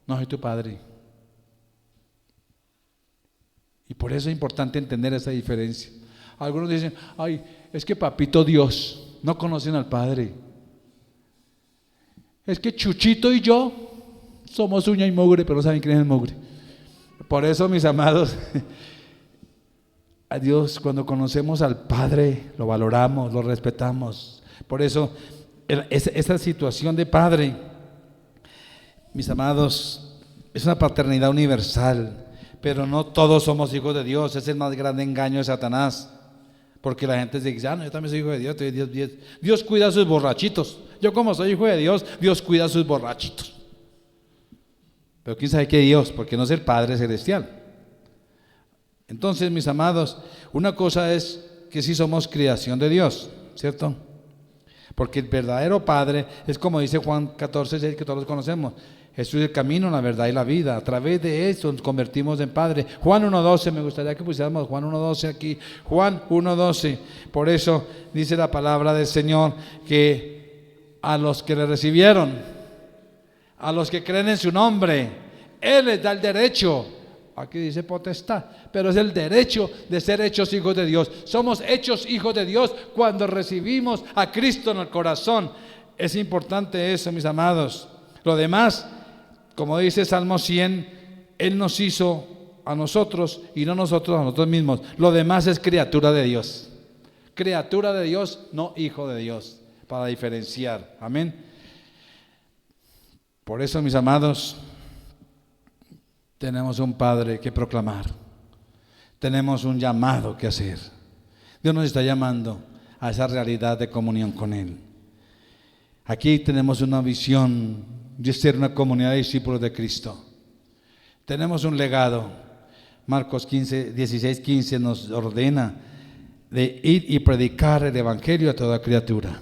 no soy tu padre. Y por eso es importante entender esa diferencia. Algunos dicen, ay, es que papito Dios, no conocen al Padre. Es que Chuchito y yo somos uña y mugre, pero no saben quién es el mugre. Por eso, mis amados, a Dios, cuando conocemos al Padre, lo valoramos, lo respetamos. Por eso, esa situación de Padre, mis amados, es una paternidad universal. Pero no todos somos hijos de Dios. Es el más grande engaño de Satanás. Porque la gente dice, no, yo también soy hijo de Dios. Dios cuida a sus borrachitos. Yo como soy hijo de Dios, Dios cuida a sus borrachitos. Pero quién sabe qué Dios, porque no es el Padre celestial. Entonces, mis amados, una cosa es que sí somos creación de Dios, ¿cierto? Porque el verdadero Padre es como dice Juan 14:6, que todos conocemos. Jesús es el camino, la verdad y la vida. A través de eso nos convertimos en Padre. Juan 1:12, me gustaría que pusiéramos Juan 1:12 aquí. Juan 1:12. Por eso dice la palabra del Señor que a los que le recibieron, a los que creen en su nombre, Él les da el derecho. Aquí dice potestad, pero es el derecho de ser hechos hijos de Dios. Somos hechos hijos de Dios cuando recibimos a Cristo en el corazón. Es importante eso, mis amados. Lo demás, como dice Salmo 100, Él nos hizo a nosotros y no nosotros a nosotros mismos. Lo demás es criatura de Dios. Criatura de Dios, no hijo de Dios, para diferenciar. Amén. Por eso, mis amados, tenemos un Padre que proclamar. Tenemos un llamado que hacer. Dios nos está llamando a esa realidad de comunión con Él. Aquí tenemos una visión de ser una comunidad de discípulos de Cristo. Tenemos un legado. Marcos 16:15 nos ordena de ir y predicar el evangelio a toda criatura.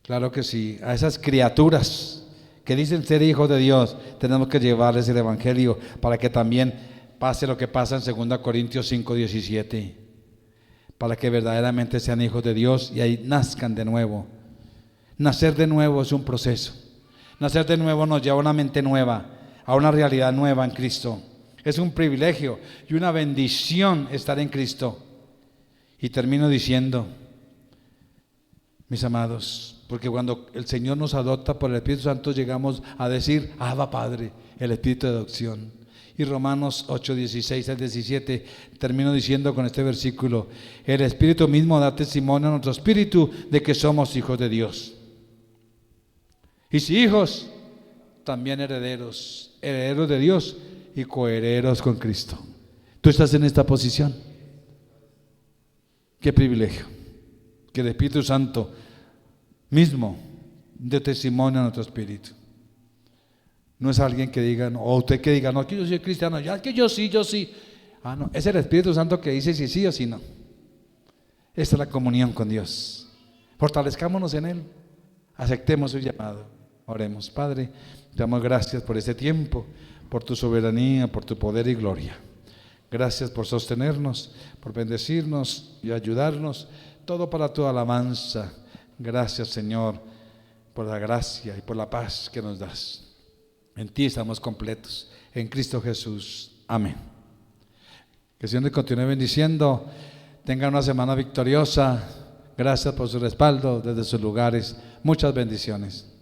Claro que sí, a esas criaturas que dicen ser hijos de Dios, tenemos que llevarles el evangelio para que también pase lo que pasa en 2 Corintios 5:17, para que verdaderamente sean hijos de Dios y ahí nazcan de nuevo. Nacer de nuevo es un proceso. Nacer de nuevo nos lleva a una mente nueva, a una realidad nueva en Cristo. Es un privilegio y una bendición estar en Cristo. Y termino diciendo, mis amados, porque cuando el Señor nos adopta por el Espíritu Santo llegamos a decir, Abba Padre, el Espíritu de adopción. Y Romanos 8:16 al 17, termino diciendo con este versículo, el Espíritu mismo da testimonio a nuestro espíritu de que somos hijos de Dios. Y si hijos, también herederos, herederos de Dios y coherederos con Cristo. Tú estás en esta posición. Qué privilegio que el Espíritu Santo mismo dé testimonio a nuestro espíritu. No es alguien que diga, no, o usted que diga, no, que yo soy cristiano, ya que yo sí, yo sí. Ah, no, es el Espíritu Santo que dice si sí o si no. Esta es la comunión con Dios. Fortalezcámonos en Él. Aceptemos su llamado. Oremos. Padre, te damos gracias por este tiempo, por tu soberanía, por tu poder y gloria. Gracias por sostenernos, por bendecirnos y ayudarnos. Todo para tu alabanza. Gracias, Señor, por la gracia y por la paz que nos das. En ti estamos completos. En Cristo Jesús. Amén. Que el Señor les continúe bendiciendo. Tengan una semana victoriosa. Gracias por su respaldo desde sus lugares. Muchas bendiciones.